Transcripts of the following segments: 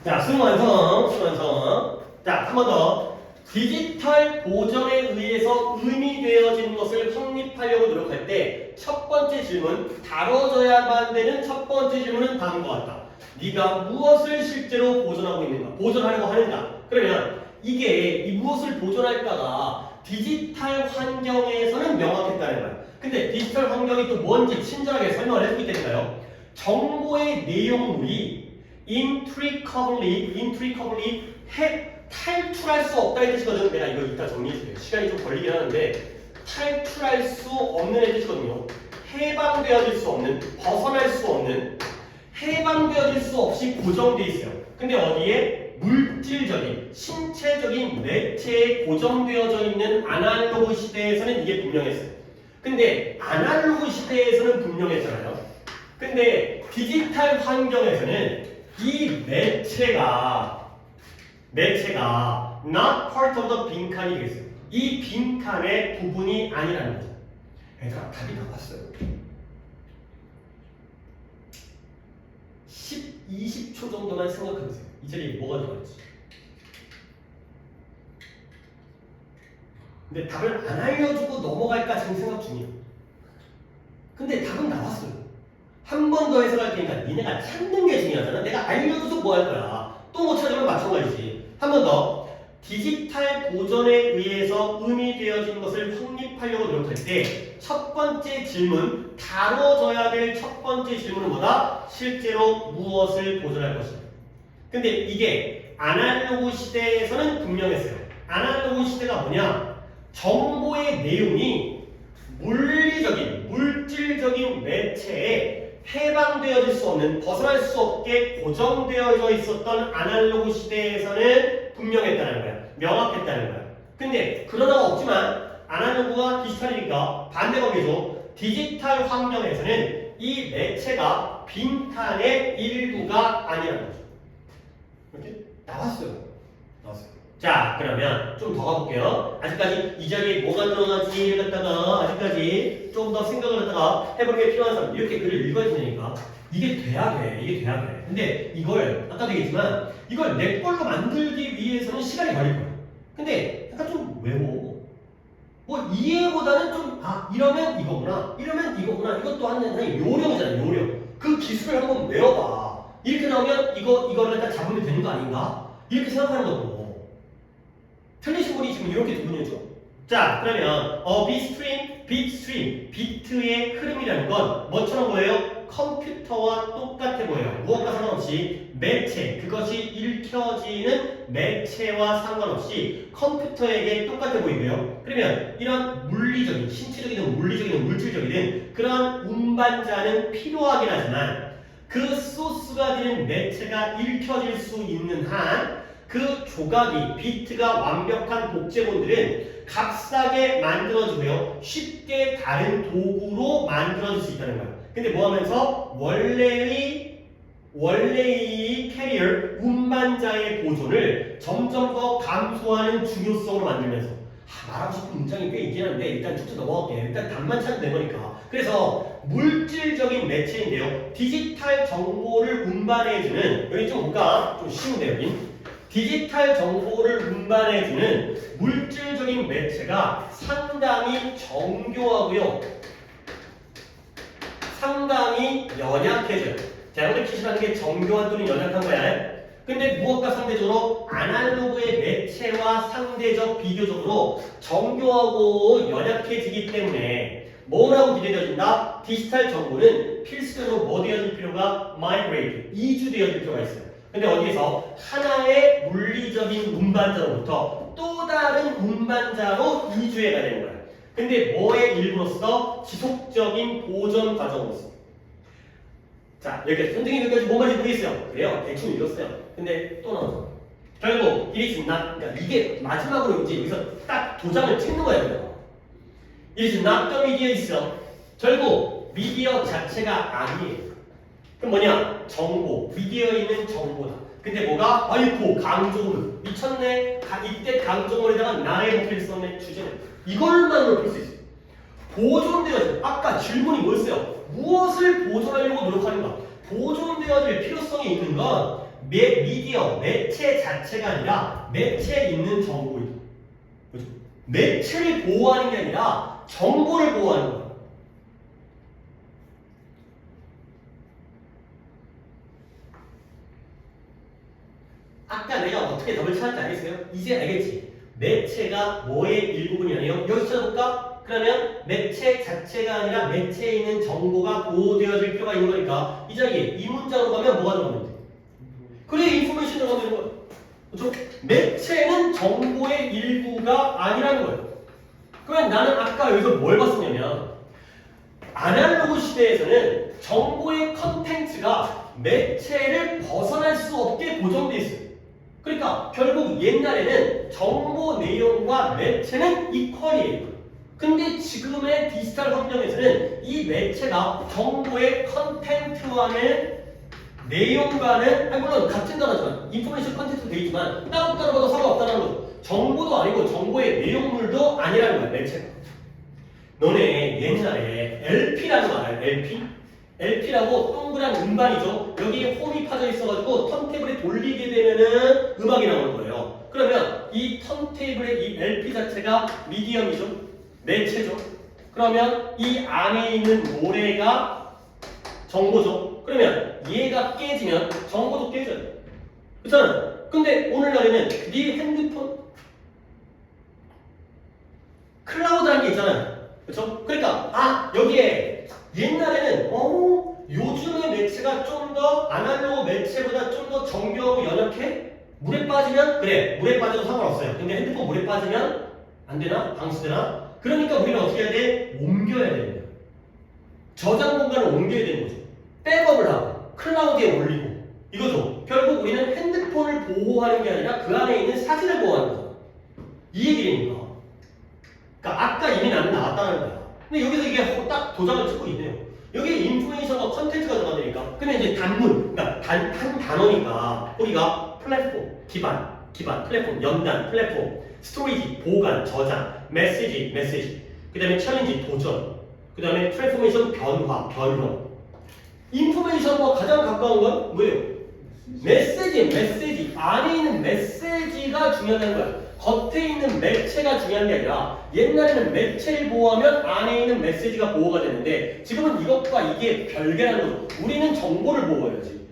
자, 수완성. 자, 한 번 더. 디지털 보정에 의해서 의미되어진 것을 확립하려고 노력할 때 첫 번째 질문, 다뤄져야만 되는 첫 번째 질문은 다음과 같다. 네가 무엇을 실제로 보존하고 있는가? 보존하려고 하는가? 그러면 이게 이 무엇을 보존할까가 디지털 환경에서는 명확했다는 거야. 근데 디지털 환경이 또 뭔지 친절하게 설명을 해주기 때문에요. 정보의 내용물이 intricably 탈출할 수 없다는 뜻이거든. 내가 이거 이따 정리해줄게요. 시간이 좀 걸리긴 하는데 탈출할 수 없는 뜻이거든요. 해방되어질 수 없는, 벗어날 수 없는, 해방되어질 수 없이 고정돼 있어요. 근데 어디에? 물질적인, 신체적인 매체에 고정되어져 있는 아날로그 시대에서는 이게 분명했어요. 근데 아날로그 시대에서는 분명했잖아요. 근데 디지털 환경에서는 이 매체가 not part of the 빈칸이 되겠어요. 이 빈칸의 부분이 아니라는 거죠. 얘들아, 답이 나왔어요. 20초 정도만 생각해보세요. 이 자리에 뭐가 들어갈지. 근데 답을 안 알려주고 넘어갈까 지금 생각 중이에요. 근데 답은 나왔어요. 한 번 더 해석할 테니까 니네가 찾는 게 중요하잖아. 내가 알려줘서 뭐 할 거야. 또 못 찾으면 마찬가지지. 한 번 더. 디지털 보존에 의해서 의미되어진 것을 확립하려고 노력할 때 첫 번째 질문, 다뤄져야 될 첫 번째 질문은 뭐다? 실제로 무엇을 보존할 것인가. 근데 이게 아날로그 시대에서는 분명했어요. 아날로그 시대가 뭐냐? 정보의 내용이 물리적인, 물질적인 매체에 해방되어질 수 없는, 벗어날 수 없게 고정되어져 있었던 아날로그 시대에서는 분명했다는 거야. 명확했다는 거야. 근데 그러다가 없지만 아날로그와 디지털이니까 반대법이죠. 디지털 환경에서는 이 매체가 빈칸의 일부가 아니라는 거죠. 이렇게 나왔어요. 자, 그러면 좀 더 가볼게요. 아직까지 이 자리에 뭐가 들어가지를 갖다가 아직까지 좀 더 생각을 갖다가 해보는 게 필요한 사람 이렇게 글을 읽어야 되니까 이게 돼야 돼. 근데 이걸 아까도 얘기했지만 이걸 내 걸로 만들기 위해서는 시간이 걸릴 거야. 근데 약간 좀 외워. 뭐 이해보다는 좀 이러면 이거구나. 이것도 하나의 요령이잖아. 요령. 그 기술을 한번 외워봐. 이렇게 나오면 이거를 갖다 잡으면 되는 거 아닌가? 이렇게 생각하는 거고. 틀리신 분이 지금 이렇게 두 분이죠. 자, 그러면 bitstream, 비트의 흐름이라는 건 뭐처럼 보여요? 컴퓨터와 똑같아 보여요. 무엇과 상관없이 매체, 그것이 읽혀지는 매체와 상관없이 컴퓨터에게 똑같아 보이고요. 그러면 이런 물리적인, 신체적이든 물리적이든 물질적이든 그런 운반자는 필요하긴 하지만 그 소스가 되는 매체가 읽혀질 수 있는 한 그 조각이, 비트가 완벽한 복제본들은 값싸게 만들어지고요. 쉽게 다른 도구로 만들어질 수 있다는 거예요. 근데 뭐 하면서 원래의 캐리어, 운반자의 보존을 점점 더 감소하는 중요성으로 만들면서 말하고 싶은 문장이 꽤 있긴 한데 일단 쭉쭉 넘어갈게요. 일단 답만 찾으면 된 거니까. 그래서 물질적인 매체인데요. 디지털 정보를 운반해주는, 여기 좀 볼까? 좀 쉬운데 여기. 디지털 정보를 운반해주는 물질적인 매체가 상당히 정교하고요. 상당히 연약해져요. 자, 여러분들 키시라는 게 정교한 또는 연약한 거야. 근데 무엇과 상대적으로 아날로그의 매체와 상대적 비교적으로 정교하고 연약해지기 때문에 뭐라고 기대되어진다? 디지털 정보는 필수적으로 뭐 되어질 필요가 migrate, 이주되어질 필요가 있어요. 근데 어디에서 하나의 물리적인 운반자로부터 또 다른 운반자로 이주해가 되는 거야. 근데 뭐의 일부로서? 지속적인 보존 과정으로서. 자, 여기까지. 선생님 여기까지 뭐 말인지 모르겠어요. 그래요. 대충 읽었어요. 근데 또 나와서 결국 it is not, 그러니까 이게 마지막으로 이제 여기서 딱 도장을 찍는 거예요. it is not the media itself. 결국 미디어 자체가 아니에요. 그럼 뭐냐? 정보, 미디어에 있는 정보다. 근데 뭐가? 아이고, 강조문. 미쳤네. 이때 강조문에다가 나의 목표를 썼네. 주제는. 이걸만으로 볼 수 있어요. 보존되어져. 아까 질문이 뭐였어요? 무엇을 보존하려고 노력하는가? 보존되어질 필요성이 있는 건 미디어, 매체 자체가 아니라 매체에 있는 정보이다. 그죠? 매체를 보호하는 게 아니라 정보를 보호하는 거야. 아까 내가 어떻게 답을 찾았지 알겠어요? 이제 알겠지? 매체가 뭐의 일부분이 아니에요? 여기서 찾아볼까? 그러면 매체 자체가 아니라 매체에 있는 정보가 보호되어질 필요가 있는 거니까 이 자리에 이 문장으로 가면 뭐가 들어가면 돼? 그래, 인포메이션 들어가면 되는 거야. 그렇죠? 매체는 정보의 일부가 아니라는 거예요. 그러면 나는 아까 여기서 뭘 봤었냐면 아날로그 시대에서는 정보의 컨텐츠가 매체를 벗어날 수 없게 고정돼 있어요. 그러니까 결국 옛날에는 정보 내용과 매체는 이퀄이에요. 근데 지금의 디지털 환경에서는 이 매체가 정보의 컨텐츠와는 내용과는 물론 같은 단어지만 인포메이션 컨텐츠도 되어 있지만 따로따로 봐도 상관없다는 거죠. 정보도 아니고 정보의 내용물도 아니라는 거야, 매체가. 너네 옛날에 LP라는 거 알아요? LP? LP라고 동그란 음반이죠. 여기에 홈이 파져 있어가지고 턴테이블에 돌리게 되면은 음악이 나오는 거예요. 그러면 이 턴테이블의 이 LP 자체가 미디엄이죠. 매체죠. 그러면 이 안에 있는 노래가 정보죠. 그러면 얘가 깨지면 정보도 깨져요. 그렇잖아. 근데 오늘날에는 네 핸드폰 클라우드라는 게 있잖아요. 그렇죠? 그러니까 여기에 옛날에는 요즘의 매체가 좀 더 아날로그 매체보다 좀 더 정교하고 연약해? 물에 빠지면 그래, 물에 빠져도 상관없어요. 근데 핸드폰 물에 빠지면 안 되나? 방수되나? 그러니까 우리는 어떻게 해야 돼? 옮겨야 되는 거야. 저장 공간을 옮겨야 되는 거죠. 백업을 하고 클라우드에 올리고 이거죠. 결국 우리는 핸드폰을 보호하는 게 아니라 그 안에 있는 사진을 보호하는 거죠. 이 얘기니까. 그러니까 아까 이미 나는 나왔다는 거야. 근데 여기서 이게 딱 도장을 찍고 있네요. 여기에 인포메이션과 컨텐츠가 들어가니까. 그러면 이제 단문, 그러니까 한 단어니까 우리가 플랫폼, 기반, 플랫폼, 연단, 플랫폼, 스토리지, 보관, 저장, 메시지, 그 다음에 챌린지, 도전, 그 다음에 트랜스포메이션, 변화. 인포메이션과 가장 가까운 건 뭐예요? 메시지. 안에 있는 메시지가 중요하다는 거야. 겉에 있는 매체가 중요한 게 아니라 옛날에는 매체를 보호하면 안에 있는 메시지가 보호가 되는데 지금은 이것과 이게 별개라는 거죠. 우리는 정보를 보호해야지.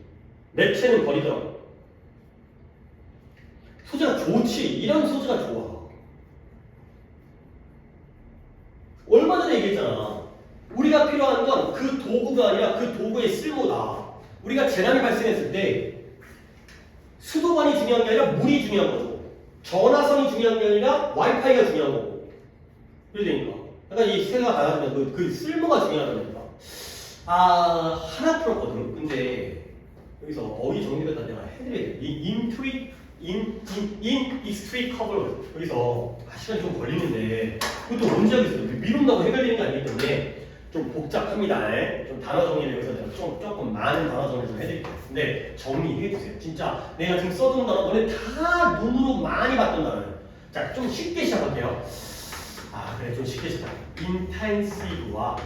매체는 버리더라고. 소재가 좋지. 이런 소재가 좋아. 얼마 전에 얘기했잖아. 우리가 필요한 건 그 도구가 아니라 그 도구의 쓸모다. 우리가 재난이 발생했을 때 수도관이 중요한 게 아니라 물이 중요한 거죠. 전화선이 중요한 게 아니라 와이파이가 중요한 거고. 그러니까 약간 이 세 개가 달라지면 그 쓸모가 중요하다니까. 하나 풀었거든. 근데 여기서 어휘 정리가 다 내가 해드려야 돼. inextricable 여기서 시간이 좀 걸리는데 그것도 언제 하겠어요? 미룬다고 해결되는 게 아니기 때문에 좀 복잡합니다. 좀 단어 정리를 여기서 내가 조금 많은 단어 정리 좀 해드릴게요. 근데 정리해주세요. 진짜 내가 지금 써둔 단어들은 다 눈으로 많이 봤던 단어예요. 자, 좀 쉽게 시작할게요. 그래, 좀 쉽게 시작. intensive와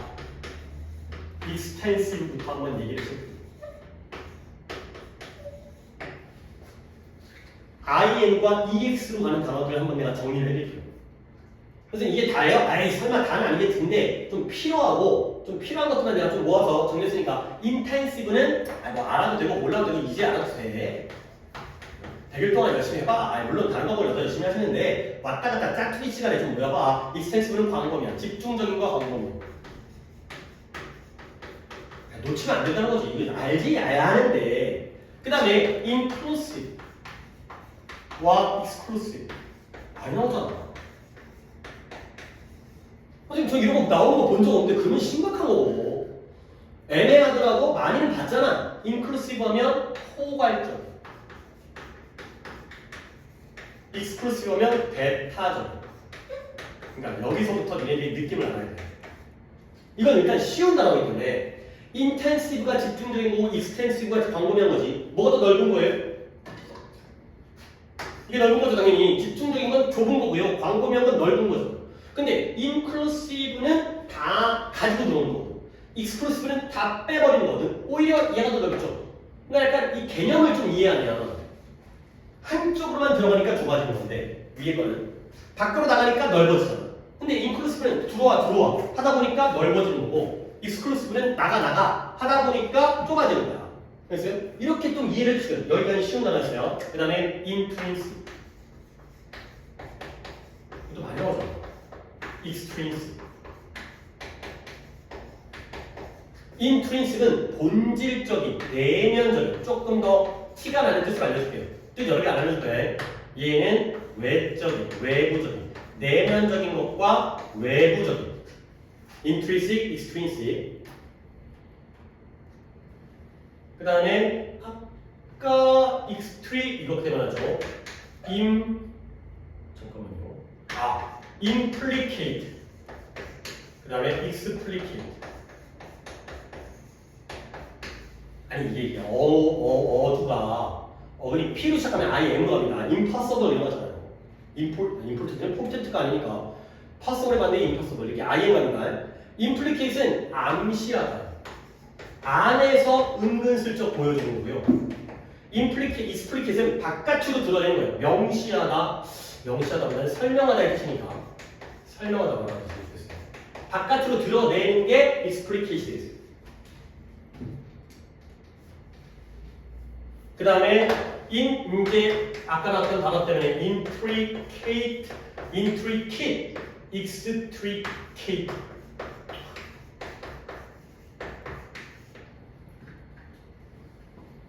extensive부터 한번 얘기를 해볼게요. IN과 EX로 가는 단어들을 한번 내가 정리를 해드릴게요. 그래서 이게 다예요? 설마 다는 아니겠는데 좀 필요하고 좀 필요한 것들만 내가 좀 모아서 정리했으니까 intensive는 뭐 알아도 되고 몰라도 되고 이제 알아도 돼. 100일 동안 열심히 해봐. 물론 다른 거 보려도 열심히 하시는데 왔다 갔다 짝퉁이 시간에 좀 모여봐. extensive는 광범위야. 집중적인 거 광범위. 놓치면 안 된다는 거지. 이거 알지? 아는데. 그 다음에 inclusive 와 exclusive 많이 나오잖아. 지금 저 이런 거 나오는 거 본 적 없는데 그러면 심각한 거고. 애매하더라고 많이는 봤잖아. inclusive 하면 포괄적, exclusive 하면 배타적. 그러니까 여기서부터 니네들이 느낌을 알아야 돼. 이건 일단 쉬운 단어이기 때문에 intensive가 집중적인 거고 extensive가 광범위한 거지. 뭐가 더 넓은 거예요? 이게 넓은 거죠. 당연히 집중적인 건 좁은 거고요. 광범위한 건 넓은 거죠. 근데 inclusive는 다 가지고 들어오는 거고 익스클루시브는 다 빼버리는 거거든. 오히려 얘가 더 넓죠. 그러니까 약간 이 개념을 좀 이해하면 한쪽으로만 들어가니까 좁아지는 건데 위에 거는 밖으로 나가니까 넓어지잖아. 근데 인클루시브는 들어와 하다 보니까 넓어지는 거고 익스클루시브는 나가 하다 보니까 좁아지는 거야. 그래서 이렇게 좀 이해를 해주시면 여기까지 쉬운 단어였어요. 그 다음에 인트린스 또 많이 나오잖아. 익스트린스 인트린식은 본질적인, 내면적인, 조금 더 티가 나는 뜻을 알려줄게요. 뜻 여러 개 안 알려줄 거예요. 얘는 외적인, 외부적인, 내면적인 것과 외부적인. intrinsic, extrinsic. 그 다음에 아까 extrinsic 이것 때문에 하죠. implicate. 그 다음에 explicate. 아니 이게 어두가 어근이 P로 시작하면 IM으로 갑니다. impossible 이런 거잖아요. impossible 폼텐트가 아니니까 possible에 맞는 impossible 이렇게 IM 갑니다. implicate는 암시하다. 안에서 은근슬쩍 보여주는 거고요. explicate는 바깥으로 드러내는 거예요. 명시하다보다는 설명하다 의 뜻이니까 설명하다고 하는 뜻이겠어요. 바깥으로 드러내는 게 explicate예요. 그 다음에 이제 아까 나왔던 단어 때문에 intricate, extricate.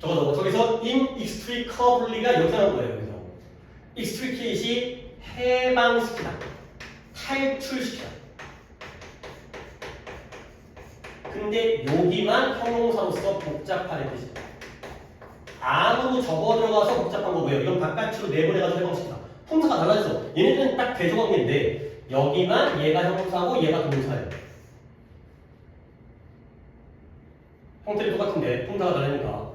저기서 inextricably가 여기서 나온 거예요. 여기서 extricate이 해방시키다, 탈출시키다. 근데 여기만 형용사로서 복잡하다는 뜻이다. 안으로 접어 들어가서 복잡한 거고요. 이건 바깥으로 내보내가지고 해방시키다. 형사가 달라져서 얘네들은 딱 대조관계인데 여기만 얘가 형사고 얘가 동사예요. 형태는 똑같은데 형사가 다르니까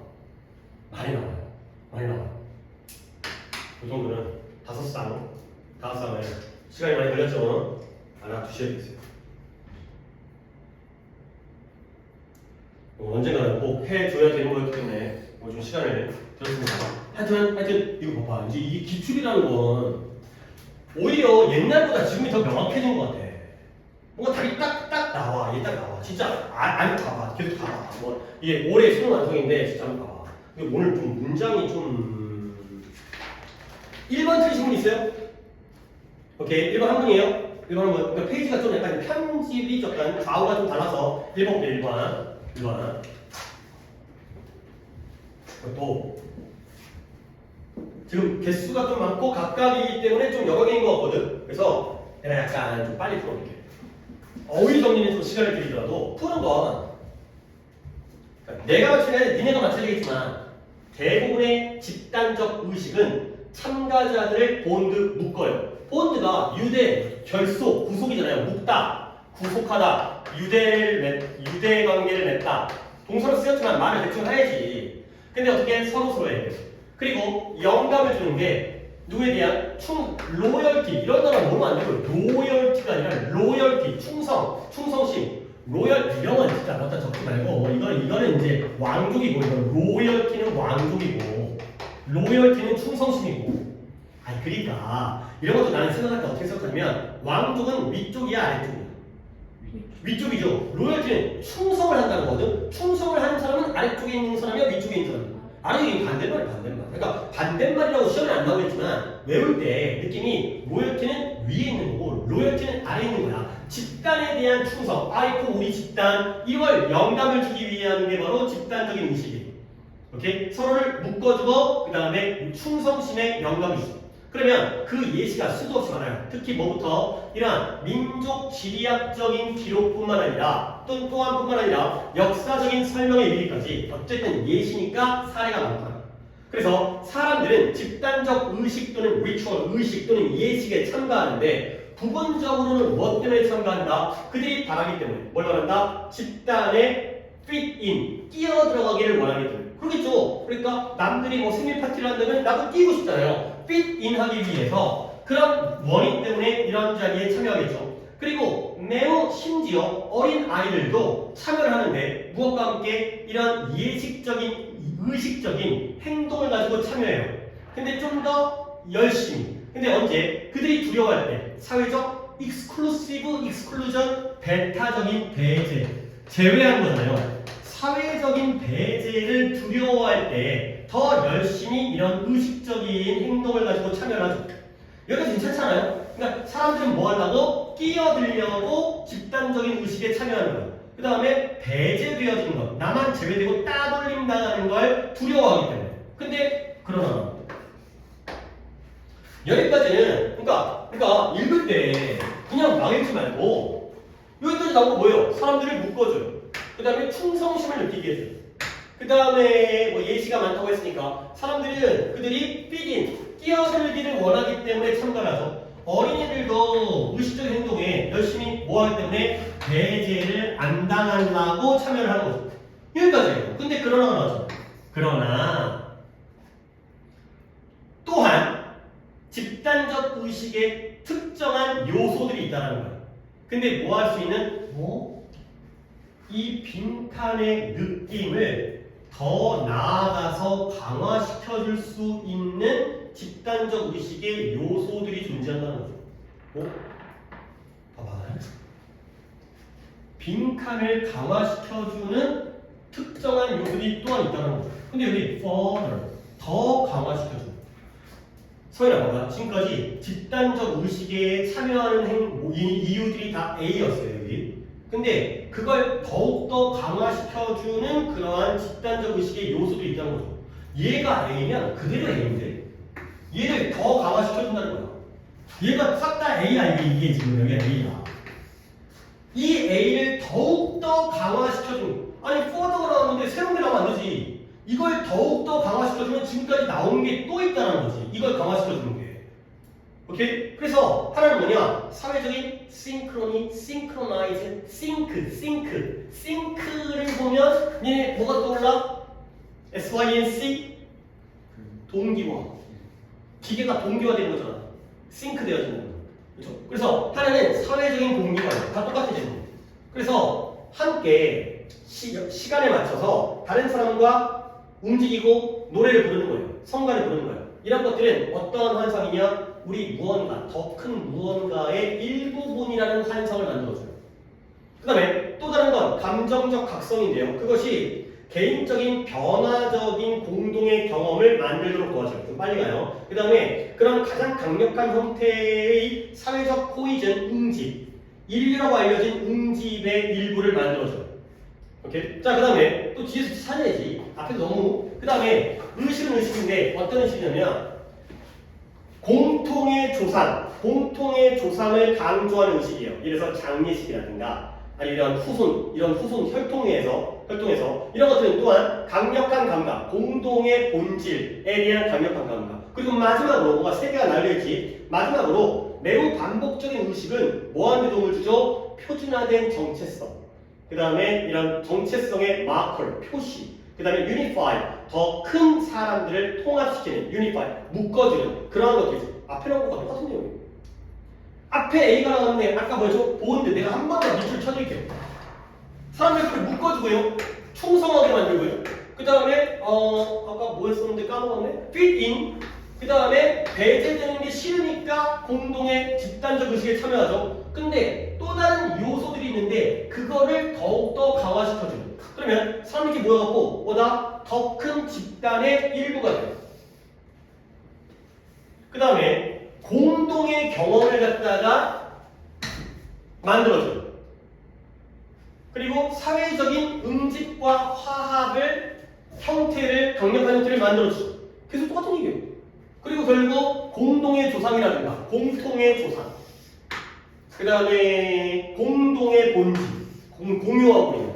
많이 나와요. 이 정도는 다섯 쌍에 시간이 많이 걸렸죠. 알아두셔야겠어요. 언젠가는 꼭 해줘야 되는 거였기 때문에 좀 시간을 들었습니다. 하여튼 이거 봐봐. 이제 이게 기출이라는 건 오히려 옛날보다 지금이 더 명확해진 것 같아. 뭔가 답이 딱 나와. 얘 딱 나와. 진짜 안 봐봐. 계속 봐봐. 뭐 이게 올해 수능 완성인데 진짜 한번 봐봐. 근데 오늘 좀 문장이 좀 1번 틀리신 분 있어요? 오케이. 1번 한 분이에요. 1번 한 분. 그러니까 페이지가 좀 약간 편집이 약간 좌우가 좀 달라서 1번 볼게요. 1번. 또 지금 개수가 좀 많고 각각이기 때문에 좀 여러 개인 것 같거든. 그래서 내가 약간 좀 빨리 풀어볼게. 어휘 정리는 좀 시간을 들이더라도 푸는 건 그러니까 내가 맞추냐 니네가 맞춰야 되겠지만 대부분의 집단적 의식은 참가자들을 본드 묶어요. 본드가 유대, 결속, 구속이잖아요. 묶다, 구속하다, 유대 관계를 맺다. 동사로 쓰였지만 말을 대충 해야지. 근데 어떻게 서로 해요. 그리고 영감을 주는 게 누구에 대한 로열티 이런 단어 너무 안 되고 로열티가 아니라 로열티 충성심 로열 이런 건 진짜 갖다 적지 말고 이거는 이제 왕족이고 이건 로열티는 왕족이고 로열티는 충성심이고 그러니까 이런 것도 나는 생각할 때 어떻게 생각하냐면 왕족은 위쪽이야 아래쪽이야 위쪽이죠. 로열티는 충성을 한다는 거거든. 충성을 하는 사람은 아래쪽에 있는 사람이야 위쪽에 있는 사람이야. 아니 반대말. 그러니까 반대말이라고 시험에 안 나오겠지만 외울 때 느낌이 로열티는 위에 있는 거고 로열티는 아래에 있는 거야. 집단에 대한 충성. 아이고 우리 집단 이걸 영감을 주기 위해 하는 게 바로 집단적인 의식이에요. 오케이? 서로를 묶어주고 그 다음에 충성심에 영감을 주고. 그러면 그 예시가 수도 없이 많아요. 특히 뭐부터 이러한 민족 지리학적인 기록뿐만 아니라 또한 뿐만 아니라 역사적인 설명에 이르기까지 어쨌든 예시니까 사례가 많다. 그래서 사람들은 집단적 의식 또는 리추얼 의식 또는 예식에 참가하는데 부분적으로는 무엇 때문에 참가한다? 그들이 바라기 때문에 뭘 원한다? 집단에 fit in 끼어 들어가기를 원하기 때문에 그러겠죠. 그러니까 남들이 뭐 생일 파티를 한다면 나도 끼고 싶잖아요. fit in 하기 위해서 그런 원인 때문에 이런 자리에 참여하겠죠. 그리고 매우 심지어 어린 아이들도 참여를 하는데 무엇과 함께 이런 예식적인, 의식적인 행동을 가지고 참여해요. 근데 좀 더 열심히. 근데 언제? 그들이 두려워할 때 사회적 익스클루시브 익스클루전 배타적인 배제 제외한 거잖아요. 사회적인 배제를 두려워할 때 더 열심히 이런 의식적인 행동을 가지고 참여를 하죠. 여기서 괜찮잖아요? 그러니까 사람들은 뭐 하려고? 끼어들려고 집단적인 의식에 참여하는 거예요. 그 다음에 배제되어지는 것, 나만 제외되고 따돌림 당하는 걸 두려워하기 때문에. 근데 그러나 여기까지는 그러니까 읽을 때 그냥 망했지 말고 여기까지 나온 거 뭐예요? 사람들을 묶어줘요. 그 다음에 충성심을 느끼게 해줘요. 그 다음에 뭐 예시가 많다고 했으니까 사람들은 그들이 fit 끼어들기를 원하기 때문에 참가를 하죠. 어린이들도 의식적인 행동에 열심히 뭐 하기 때문에 배제를 안 당하려고 참여를 하는 거죠. 여기까지예요. 근데 그러나 나죠. 그러나 또한 집단적 의식에 특정한 요소들이 있다는 거예요. 근데 뭐 할 수 있는 이 빈칸의 느낌을 더 나아가서 강화시켜줄 수 있는 집단적 의식의 요소들이 존재한다는 거죠. 봐봐. 빈칸을 강화시켜주는 특정한 요소들이 또한 있다는 거죠. 근데 여기 further 더 강화시켜줘. 서인아 봐봐. 지금까지 집단적 의식에 참여하는 이유들이 다 A였어요. 여기. 근데 그걸 더욱더 강화시켜주는 그러한 집단적 의식의 요소도 있다는 거죠. 얘가 A면 그대로 A인데 얘를 더 강화시켜준다는 거야. 얘가 싹 다 A 아니게 이게 지금 여기가 A야. 이 A를 더욱더 강화시켜주는 아니 further가 나왔는데 새로운 게 나오면 안 되지. 이걸 더욱더 강화시켜주면 지금까지 나온 게 또 있다는 거지. 이걸 강화시켜주는 게. 오케이? 그래서 하나는 뭐냐? 사회적인 싱크로니, 싱크로나이즈, 싱크를 보면 얘 뭐가 떠올라? SYNC? 동기화. 기계가 동기화되는 거잖아. 싱크되어지는 거. 그렇죠? 그래서 하나는 사회적인 동기화예요. 다 똑같아지는 거예요. 그래서 함께 시간에 맞춰서 다른 사람과 움직이고 노래를 부르는 거예요. 성가를 부르는 거예요. 이런 것들은 어떠한 환상이냐? 우리 무언가, 더 큰 무언가의 일부분이라는 환상을 만들어줘요. 그 다음에 또 다른 건 감정적 각성인데요. 그것이 개인적인 변화적인 공동의 경험을 만들도록 도와줘요. 좀 빨리 가요. 그 다음에 그런 가장 강력한 형태의 사회적 코이즌, 응집, 인류라고 알려진 응집의 일부를 만들어줘요. 오케이? 자, 그 다음에 또 뒤에서 찾아야지. 앞에서 너무. 그 다음에 의식은 의식인데 어떤 의식이냐면 공통의 조상을 강조하는 의식이에요. 예를 들어서 장례식이라든가 아니면 이런 후손 혈통에서 이런 것들은 또한 강력한 감각, 공동의 본질에 대한 강력한 감각. 그리고 마지막으로 뭔가 세 개가 날려있지. 마지막으로 매우 반복적인 의식은 뭐하는 데 도움을 주죠? 표준화된 정체성. 그 다음에 이런 정체성의 마커, 표시. 그 다음에 unify, 더 큰 사람들을 통합시키는 unify, 묶어주는 그런 것들이죠. 앞에 나온 것과 똑같은 내용이에요. 앞에 A가 나왔는데 아까 뭐였죠? 보는데 내가 한 번 더 밑줄 쳐드릴게요. 사람들 그걸 묶어주고요. 충성하게 만들고요. 그 다음에 아까 뭐 했었는데 까먹었네? fit in. 그 다음에 배제되는 게 싫으니까 공동의 집단적 의식에 참여하죠. 근데 또 다른 요소들이 있는데 그거를 더욱더 강화시켜주는. 그러면 사람들이 모여갖고 보다 더 큰 집단의 일부가 돼요. 그 다음에 공동의 경험을 갖다가 만들어줘요. 그리고 사회적인 응집과 화합을 강력한 형태를 만들어주죠. 계속 똑같은 얘기예요. 그리고 결국 공동의 조상이라든가 공통의 조상, 그 다음에 공동의 본질, 공유하고 있는,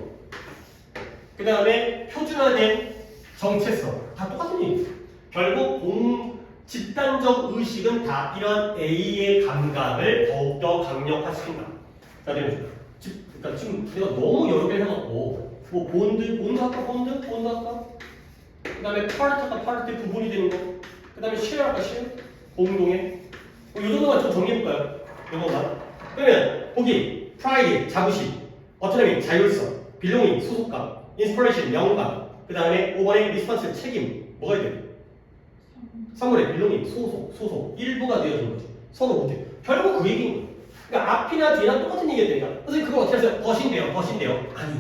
그 다음에 표준화된 정체성, 다 똑같은 얘기예요. 결국 집단적 의식은 다 이런 A의 감각을 더욱더 강력화시킨다. 자, 그러니까 지금 내가 너무 여러 개를 해갖고 뭐 본드 할까? 그 다음에 파르트 부분이 되는 거, 그 다음에 쉐어할까? 공동의 이 정도만 좀 정리해볼까요? 이거만. 그러면 보기, pride, 자부심, autonomy, 자율성, belonging, 소속감, inspiration, 영감, 그 다음에 5번에 response, 책임, 뭐가 돼요? 3번에 belonging, 소속, 일부가 되어주는 거죠. 서로 못해. 결국 그 얘기인 거예요. 그러니까 앞이나 뒤나 똑같은 얘기였다니까. 선생님 그거 어떻게 하세요? 벗인데요. 아니.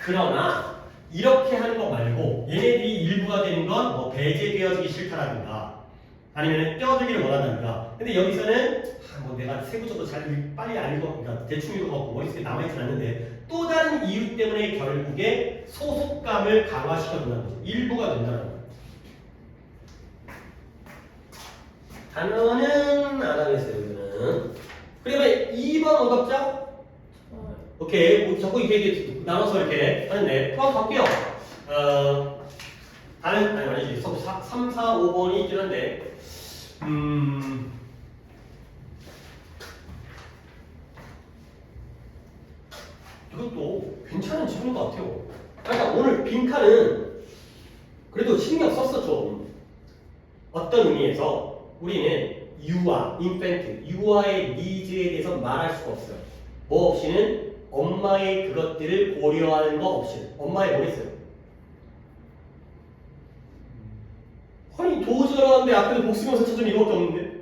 그러나 이렇게 하는 거 말고 얘네들이 일부가 되는 건 뭐 배제되어지기 싫다라든가 아니면 떼어주기를 원한다든가. 근데 여기서는 뭐 내가 세부적으로 잘 빨리 알고 그러니까 대충 읽어갖고 머릿속에 남아있진 않는데 또 다른 이유 때문에 결국에 소속감을 강화시켜준다는 거죠. 일부가 된다는 거예요. 단어는 안 하겠어요, 여기는. 그러면 2번 오답자? 오케이. 뭐 자꾸 이렇게 나눠서 이렇게 하는데, 또 갈게요. 아니지. 3, 4, 5번이 있긴 한데, 이것도 괜찮은 질문인 것 같아요. 그러니까 오늘 빈칸은 그래도 신경 썼어, 좀. 어떤 의미에서 우리는 유아, 인펜트, 유아의 니즈에 대해서 말할 수가 없어요. 뭐 없이는 엄마의 그것들을 고려하는 거 없이는. 엄마의 뭐 있어요? 아니 도저라는데 앞에서 복수명사 찾으면 이거밖에 없는데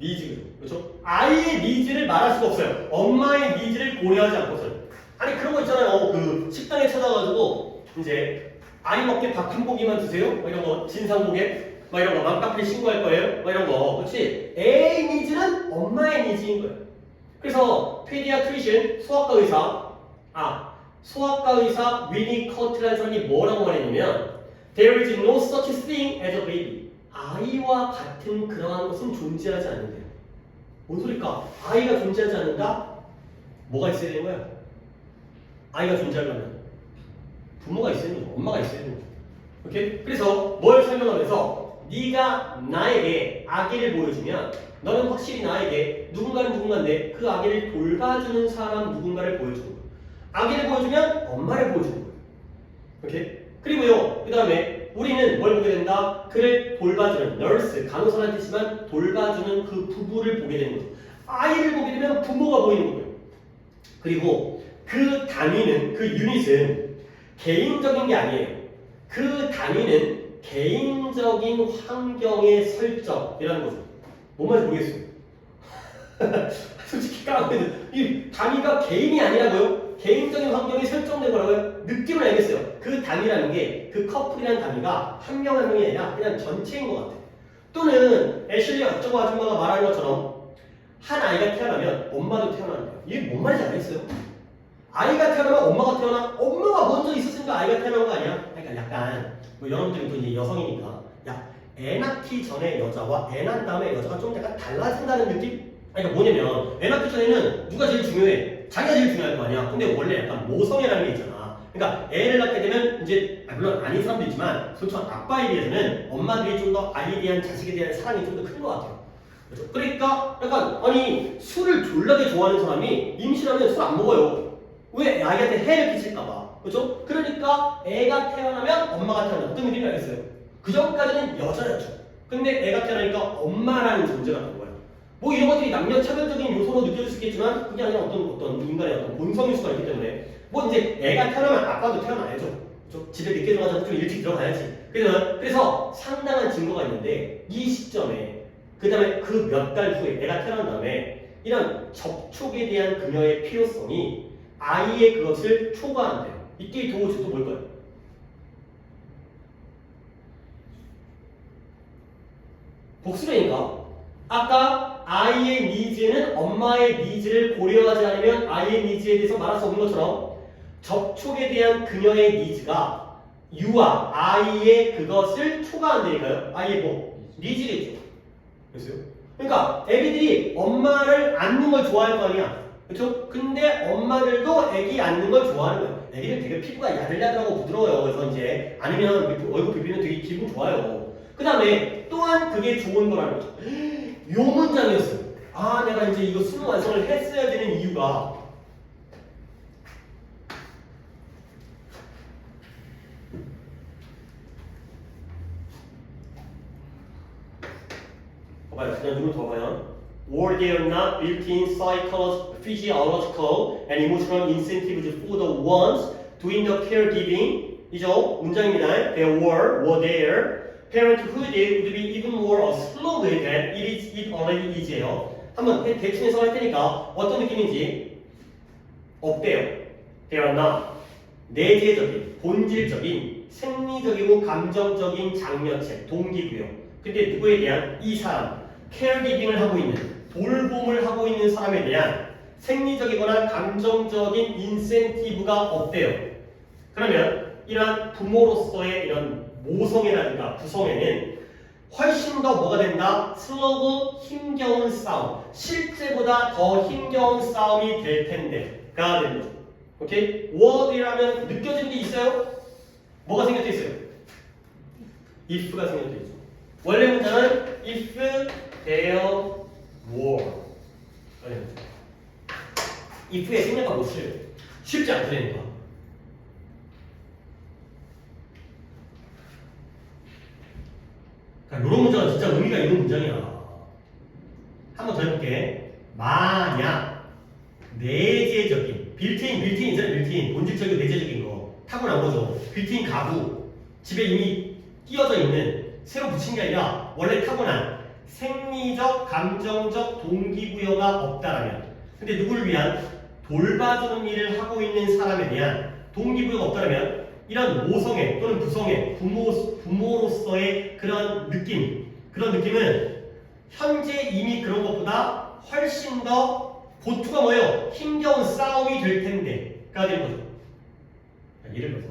니즈, 그렇죠? 아이의 니즈를 말할 수가 없어요. 엄마의 니즈를 고려하지 않고서는. 아니 그런 거 있잖아요. 그 식당에 찾아가지고 이제 아이 먹게 밥 한 고기만 주세요. 뭐 이런 거 진상고객. 막 이런 거 맘카페에 신고할 거예요? 막 이런 거. 그렇지? 애의 니즈는 엄마의 니즈인 거예요. 그래서 페디아트리션 소아과 의사 위니 커트라는 사람이 뭐라고 말했냐면 There is no such thing as a baby. 아이와 같은 그러한 것은 존재하지 않는데요. 뭔 소리일까? 아이가 존재하지 않는다? 뭐가 있어야 되는 거야? 아이가 존재하려면 부모가 있어야 되는 거죠. 엄마가 있어야 되는 거죠. 오케이? 그래서 뭘 설명하면서 네가 나에게 아기를 보여주면 너는 확실히 나에게 누군가는 누군가인데 그 아기를 돌봐주는 사람 누군가를 보여주는 거예요. 아기를 보여주면 엄마를 보여주는 거예요. 오케이? 그리고요, 그 다음에 우리는 뭘 보게 된다? 그를 돌봐주는 nurse, 간호사라는 뜻이지만 돌봐주는 그 부부를 보게 되는 거죠. 아이를 보게 되면 부모가 보이는 거예요. 그리고 그 단위는, 그 유닛은 개인적인 게 아니에요. 그 단위는 개인적인 환경의 설정이라는 거죠. 뭔 말인지 모르겠어요. 솔직히 까먹는데 이 단위가 개인이 아니라고요? 개인적인 환경이 설정된 거라고요? 느낌을 알겠어요. 그 단위라는 게 그 커플이라는 단위가 한 명 한 명이 아니라 그냥 전체인 것 같아요. 또는 애슐리 어쩌고 아줌마가 말하는 것처럼 한 아이가 태어나면 엄마도 태어난대요. 이게 뭔 말인지 알겠어요? 아이가 태어나면 엄마가 태어나? 엄마가 먼저 있었으니까 아이가 태어난 거 아니야? 그러니까 약간 뭐 여러분들이 또 이제 여성이니까 야, 애 낳기 전에 여자와 애 낳은 다음에 여자가 좀 약간 달라진다는 느낌? 그러니까 뭐냐면 애 낳기 전에는 누가 제일 중요해? 자기가 제일 중요할 거 아니야. 근데 원래 약간 모성애라는 게 있잖아. 그러니까 애를 낳게 되면 이제 물론 아닌 사람도 있지만 솔직히 아빠에 비해서는 엄마들이 좀 더 아이에 대한 자식에 대한 사랑이 좀 더 큰 것 같아요. 그렇죠? 그러니까 약간 아니 술을 졸라게 좋아하는 사람이 임신하면 술 안 먹어요. 왜? 아이한테 해를 끼칠까봐. 그렇죠? 그러니까 애가 태어나면 엄마가 태어나. 어떤 느낌이 알겠어요? 그 전까지는 여자였죠. 근데 애가 태어나니까 엄마라는 존재가 된 거예요. 뭐 이런 것들이 남녀 차별적인 요소로 느껴질 수 있겠지만 그게 아니라 어떤 인간의 어떤 본성일 수가 있기 때문에 뭐 이제 애가 태어나면 아빠도 태어나야죠. 그렇죠? 집에 늦게 들어가서 좀 일찍 들어가야지. 그래서 상당한 증거가 있는데 이 시점에 그 다음에 그 몇 달 후에 애가 태어난 다음에 이런 접촉에 대한 그녀의 필요성이 아이의 그것을 초과한대요. 이때 도우주도 뭘까요? 복수라니까. 아까 아이의 니즈는 엄마의 니즈를 고려하지 않으면 아이의 니즈에 대해서 말할 수 없는 것처럼 접촉에 대한 그녀의 니즈가 유아, 아이의 그것을 초과한다니까요. 아이의 뭐? 니즈겠죠. 그랬어요? 그러니까 애기들이 엄마를 안는 걸 좋아할 거 아니야. 그렇죠? 근데 엄마들도 애기 안는 걸 좋아하는 거예요. 애기는 되게 피부가 야들야들하고 부드러워요. 그래서 이제 안으면 얼굴 비비면 되게 기분 좋아요. 그 다음에 또한 그게 좋은 거라는 거죠. 요 문장이었어요. 아, 내가 이제 이거 수능 완성을 했어야 되는 이유가 봐봐요. 그냥 눈을 더 봐요. Were there not built-in physiological and emotional incentives for the ones doing the caregiving? 이죠? 문장입니다. were there. Parenthood would be even more a slog than it already is예요. 한번 대충 해석할 테니까 어떤 느낌인지 없대요. They are not 내재적인, 본질적인, 생리적이고 감정적인 장려책, 동기부여. 근데 누구에 대한? 이 사람, caregiving을 하고 있는, 돌봄을 하고 있는 사람에 대한 생리적이거나 감정적인 인센티브가 없대요. 그러면 이러한 부모로서의 이런 모성애라든가 부성애는 훨씬 더 뭐가 된다? 슬로브 힘겨운 싸움, 실제보다 더 힘겨운 싸움이 될 텐데가 되는 거죠. 오케이? word이라면 느껴지는 게 있어요? 뭐가 생겨져 있어요? if가 생겨져 있죠. 원래 문장은 if there were. if의 생략과 못을 쉽지 않다니까. 그러니까 이런 문장은 진짜 의미가 있는 문장이야. 한번 더 해볼게. 만약 내재적인 빌트인 있잖아요. 빌트인 본질적이고 내재적인 거 타고난 거죠. 빌트인 가구 집에 이미 끼어져 있는 새로 붙인 게 아니라 원래 타고난 생리적 감정적 동기부여가 없다라면, 근데 누구를 위한? 돌봐주는 일을 하고 있는 사람에 대한 동기부여가 없다라면 이런 모성애 또는 부성애, 부모로서의 그런 느낌은 현재 이미 그런 것보다 훨씬 더 고투가 뭐예요? 힘겨운 싸움이 될 텐데가 되는 거죠. 예를 들어서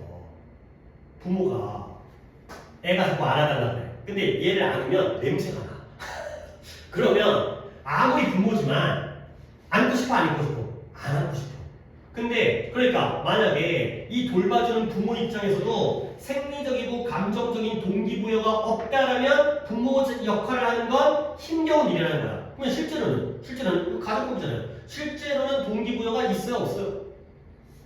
부모가 애가 자꾸 안아달라고 그래. 근데 얘를 안으면 냄새가 나. 그러면 아무리 부모지만 안고 싶어 안 안고 싶어? 안 안고 싶어. 근데 그러니까 만약에 이 돌봐주는 부모 입장에서도 생리적이고 감정적인 동기부여가 없다라면 부모 역할을 하는 건 힘겨운 일이라는 거야. 그러면 실제로는 가족법이잖아요. 실제로는 동기부여가 있어요, 없어요?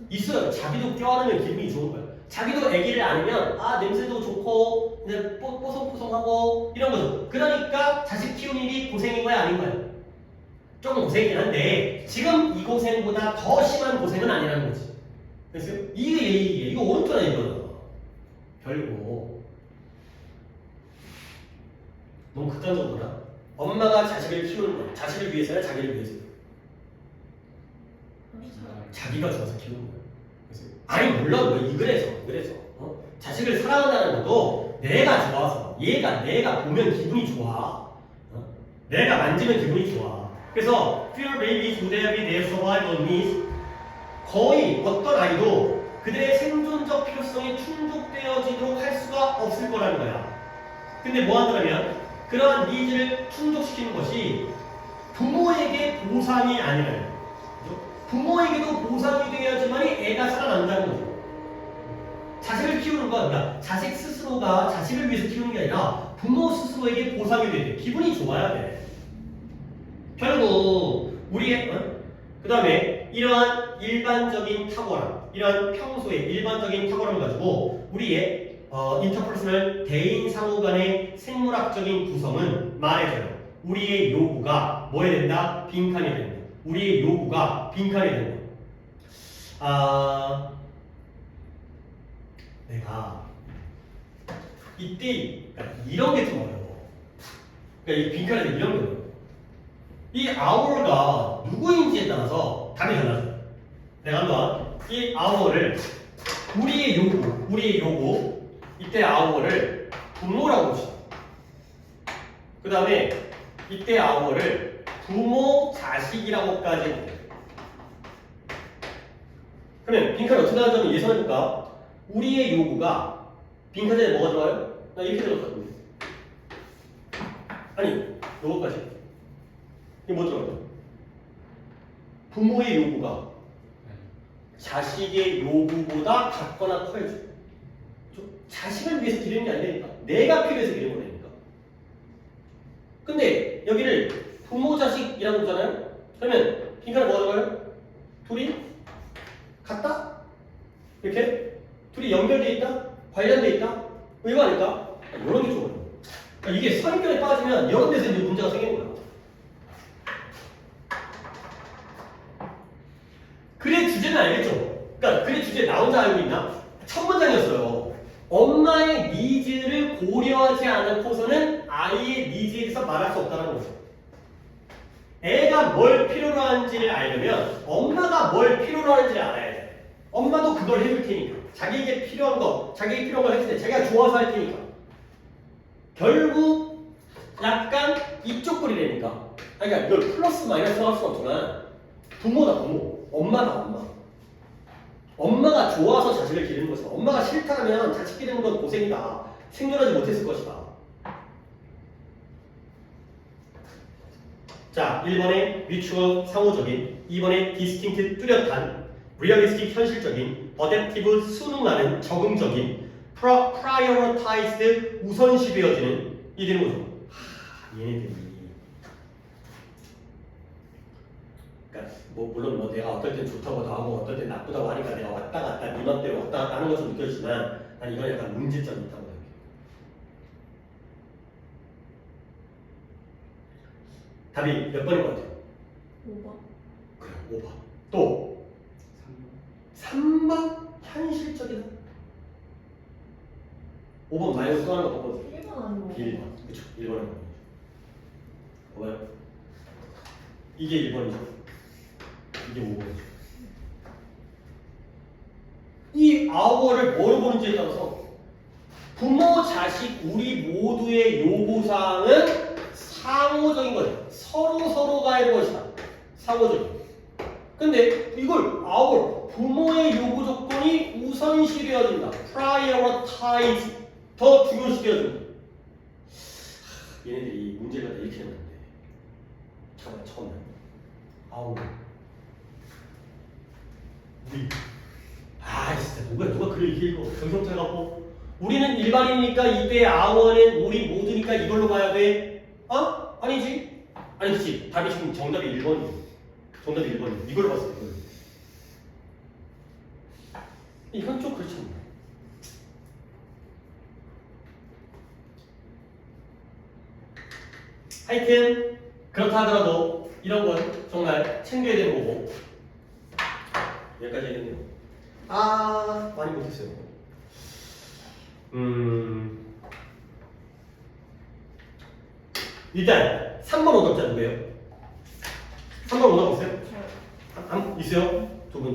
있어요. 자기도 껴안으면 기분이 좋은 거야. 자기도 아기를 안으면 냄새도 좋고 뽀송뽀송하고 이런 거죠. 그러니까 자식 키우는 일이 고생인 거야, 아닌 거야? 조금 고생이긴 한데 지금 이 고생보다 더 심한 고생은 아니라는 거지. 그래서 이게 이거 오른쪽에 이거야. 별거. 너무 극단적으로다. 엄마가 자식을 키우는 거야. 자식을 위해서야, 자기를 위해서? 자기가 좋아서 키우는 거야. 그래서 아니 물론 그래서 자식을 사랑한다는 것도 내가 좋아서, 내가 보면 기분이 좋아. 내가 만지면 기분이 좋아. 그래서 fewer babies would have their survival needs. 거의 어떤 아이도 그들의 생존적 필요성이 충족되어지도록 할 수가 없을 거라는 거야. 근데 뭐 한다면 그러한 니즈를 충족시키는 것이 부모에게 보상이 아니라는 거죠. 부모에게도 보상이 되어야지만이 애가 살아난다는 거죠. 자식을 키우는 건 그러니까 자식 스스로가 자식을 위해서 키우는 게 아니라 부모 스스로에게 보상이 돼야 돼. 기분이 좋아야 돼. 결국 우리의 그 다음에 이러한 일반적인 탁월함, 이러한 평소의 일반적인 탁월함을 가지고 우리의 인터퍼스널 대인 상호 간의 생물학적인 구성은 말해줘요. 우리의 요구가 뭐 해야 된다? 빈칸이 된다. 우리의 요구가 빈칸이 된다. 내가 이때 그러니까 이런 게 좀 어려워. 그러니까 이 빈칸에 이런 게 어려워. 이 hour가 누구인지에 따라서 답이 달라져요. 내가 한번 이 hour를 우리의 요구 이때 hour를 부모라고 봅시다. 그 다음에 이때 hour를 부모 자식이라고까지 해요. 그러면 빈칸이 어떻게 나오는지 예상해볼까? 우리의 요구가 빈칸 전에 뭐가 들어와요? 나 이렇게 들어갔거든요. 아니 요거까지 이게 뭐 들어가요? 부모의 요구가 자식의 요구보다 작거나 커야죠. 자식을 위해서 기르는 게 아니니까 내가 필요해서 기르는 거니까. 근데 여기를 부모 자식이라고 그러잖아요. 그러면 빈칸에 뭐가 들어가요? 둘이 같다? 이렇게? 둘이 연결돼 있다? 관련돼 있다? 이거 아닐까? 이런 게 좋아요. 그러니까 이게 선입견에 빠지면 이런 데서 이제 문제가 생기는 거야. 알고 있나? 첫 문장이었어요. 엄마의 니즈를 고려하지 않고서는 아이의 니즈에 대해서 말할 수 없다는 거죠. 애가 뭘 필요로 하는지를 알려면 엄마가 뭘 필요로 하는지를 알아야 돼. 엄마도 그걸 해줄 테니까. 자기에게 필요한 거, 자기에게 필요한 걸 했을 때 자기가 좋아서 할 테니까. 결국 약간 이쪽 꼴이라니까. 그러니까 이걸 플러스 마이너스 할 수는 없지만 부모다 부모. 엄마다 엄마. 엄마가 좋아서 자식을 기르는 것이다. 엄마가 싫다면 자식 기르는 건 고생이다. 생존하지 못했을 것이다. 자, 1번에 뮤추얼 상호적인, 2번에 디스팅트 뚜렷한, 리얼리스틱 현실적인, 어댑티브 순응하는 적응적인, 프라이어타이즈드 우선시되어지는 이 되는 거죠. 얘네들이 그러니까 뭐 물론 뭐 내가 어떨 땐 좋다고 다 하고 어떨 땐 나쁘다고 하니까 내가 왔다 갔다 네 맘대로 왔다 갔다 하는 것처럼 느껴지지만 난 이건 약간 문제점이 있다고 생각해요. 답이 몇 번인 것 같아요? 5번. 그래, 5번. 또 3번 현실적이다. 5번 말고 또 하나 더 보세요. 1번 아니고 1번. 그쵸, 1번은 뭐예요? 이게 1번이죠. 이게 5번이죠. 이 아워를 뭐로 보는지에 따라서 부모, 자식, 우리 모두의 요구사항은 상호적인 거죠. 서로가 이런 것이다. 상호적인. 근데 이걸 our 부모의 요구 조건이 우선시되어진다. prioritize 더 중요시되어진다. 얘네들이 문제가 이렇게 했는데 잠깐만 처음에 our 우리 진짜 누가 글을 이렇게 읽어 정성차 해갖고 우리는 일반인이니까 이때 our는 우리 모두니까 이걸로 봐야 돼. 어? 아니지. 아니지. 답이 지금 정답이 1번이에요. 정답이 1번이에요. 이걸 봤어요. 이건 좀 그렇지 않나요? 하여튼 그렇다 하더라도 이런 건 정말 챙겨야 되는 거고 여기까지 했네요. 많이 못했어요. 일단 3번 오답자 누구예요? 3번 오답 있어요? 있어요? 두 분.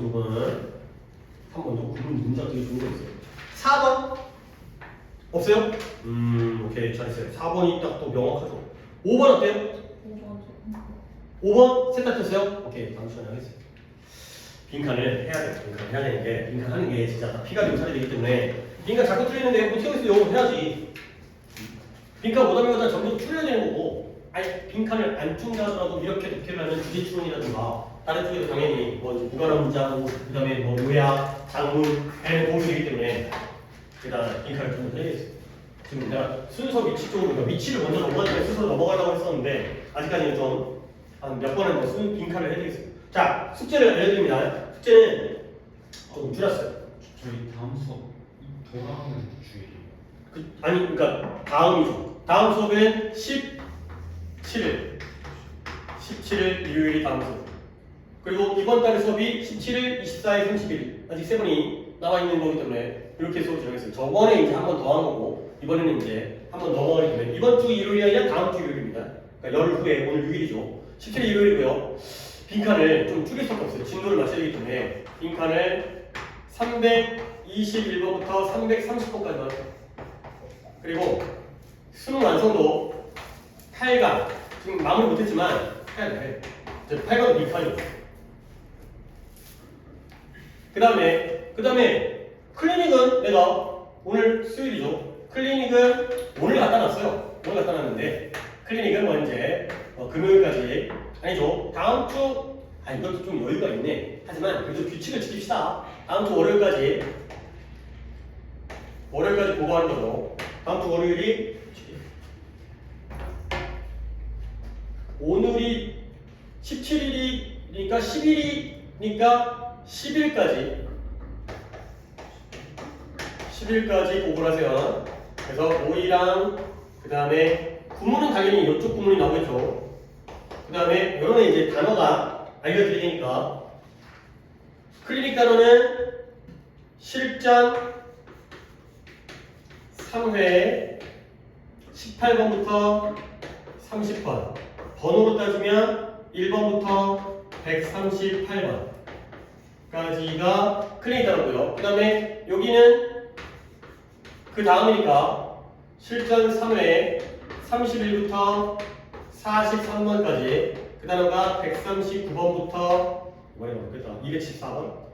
3번 누구? 문장 되게 좋은 거 있어요. 4번? 없어요? 오케이 잘했어요. 4번이 딱 또 명확하죠. 5번 어때요? 5번. 5번 셋 다 쳤어요? 오케이 다음 시간에 하겠습니다. 빈칸을 해야 돼요. 빈칸을 해야 되는 게 빈칸 하는 게 진짜 다 피가 좀 차야 되기 때문에 빈칸 자꾸 틀리는데 뭐 튀어있어 영어 해야지. 빈칸 못하면 전부 줄여야 되는 거고 아니 빈칸을 안 충분히 하더라도 이렇게 독해를 하면 주제추론이라든가 다른 쪽에도 당연히 뭐 무관한 문장 그 다음에 뭐 요약, 장문 에는 도움이 되기 때문에 일단 빈칸을 좀 해야겠어요. 지금 내가 순서 위치 쪽으로 그러니까 위치를 먼저 넘어가니까 순서로 넘어가려고 했었는데 아직까지는 좀 한 몇 번은 뭐 빈칸을 해야겠어요. 자 숙제를 알려드립니다. 숙제는 조금 줄였어요. 저희 다음 수업 돌아오는 주일이에요. 아니 그러니까 다음이죠. 다음 수업은 17일 17일 다음 수업. 그리고 이번 달의 수업이 17일, 24일, 31일 아직 세 번이 남아 있는 거기 때문에 이렇게 수업 진행했어요. 저번에 이제 한 번 더 한 거고 이번에는 이제 한 번 넘어가기 때문에 이번 주 일요일이 아니라 다음 주 일요일입니다. 그러니까 열흘 후에 오늘 6일이죠. 17일 일요일이고요. 빈칸을 좀 줄일 수밖에 없어요. 진도를 맞춰야 되기 때문에 빈칸을 321번부터 330번까지만 그리고 수능 완성도 8강 지금 마무리 못했지만 해야 돼. 8강도 빈칸이요. 그 다음에 클리닉은 내가 오늘 수요일이죠. 클리닉은 오늘 갖다 놨어요. 오늘 갖다 놨는데 클리닉은 언제 금요일까지 아니죠. 다음 주 이것도 좀 여유가 있네. 하지만 그래도 규칙을 지킵시다. 다음 주 월요일까지 보고하는 거죠. 다음 주 월요일이 오늘이 17일이니까 10일이니까 10일까지 보고를 하세요. 그래서 5일랑 그 다음에 구문은 당연히 이쪽 구문이 나오겠죠. 그 다음에 이런 이제 단어가 알려드리니까 클리닉 단어는 실전 3회 18번부터 30번 번호로 따지면 1번부터 138번까지가 클레이더라고요. 그 다음에 여기는 그 다음이니까 실전 3회 31부터 43번까지 그 단어가 139번부터 뭐라 그랬겠다 214번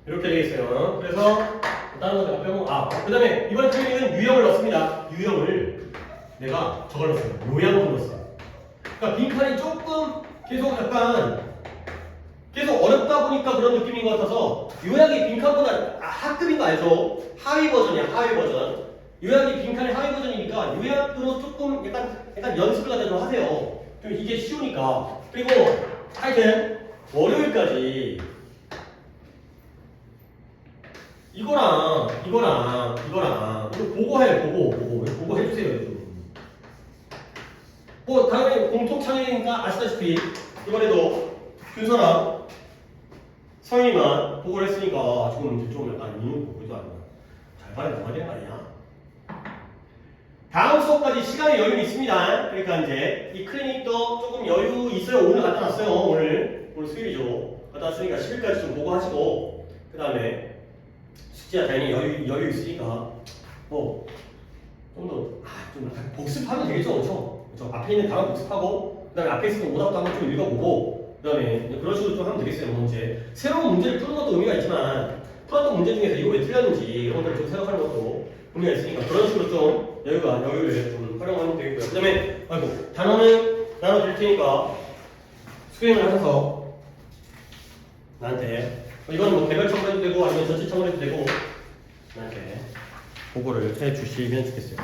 이렇게 되겠어요. 그래서 다른 거 내가 빼고 그 다음에 이번 트레이닝은 유형을 넣습니다. 유형을 내가 저걸 넣었어요. 요양을 넣었어요. 그러니까 빈칸이 조금 계속 약간 계속 어렵다 보니까 그런 느낌인 것 같아서 요약이 빈칸보다 하급인 거 알죠? 하위 버전이야, 하위 버전. 요약이 빈칸이 하위 버전이니까 요약으로 조금 약간 연습을 갖다 좀 하세요. 좀 이게 쉬우니까. 그리고 하여튼 월요일까지 이거랑 오늘 보고 해주세요. 좀. 뭐 당연히 공통 창의니까 아시다시피 이번에도 균서랑 성인이만 보고를 했으니까 좀 약간 이유고 그래도 아니야. 잘 말해야 되는 거 아니야? 다음 수업까지 시간의 여유는 있습니다. 그러니까 이제 이 클리닉도 조금 여유 있어요. 오늘 갖다 놨어요. 오늘 수요일이죠. 갖다 놨으니까 10일까지 좀 보고 하시고 그 다음에 숙제야 당연히 여유 있으니까 뭐 좀 더 복습하면 되겠죠, 그렇죠? 앞에 있는 단어 복습하고 그 다음에 앞에 있는 오답도 한번 좀 읽어보고 그 다음에 그런 식으로 좀 하면 되겠어요. 문제 새로운 문제를 푸는 것도 의미가 있지만 풀었던 문제 중에서 이거 왜 틀렸는지 이런 걸 좀 생각하는 것도 의미가 있으니까 그런 식으로 좀 여유를 좀 활용하면 되겠고요. 그 다음에 단어는 나눠드릴 테니까 수행을 하셔서 나한테 이건 뭐 개별 첨부해도 되고 아니면 전체 첨부해도 되고 나한테 보고를 해주시면 좋겠어요.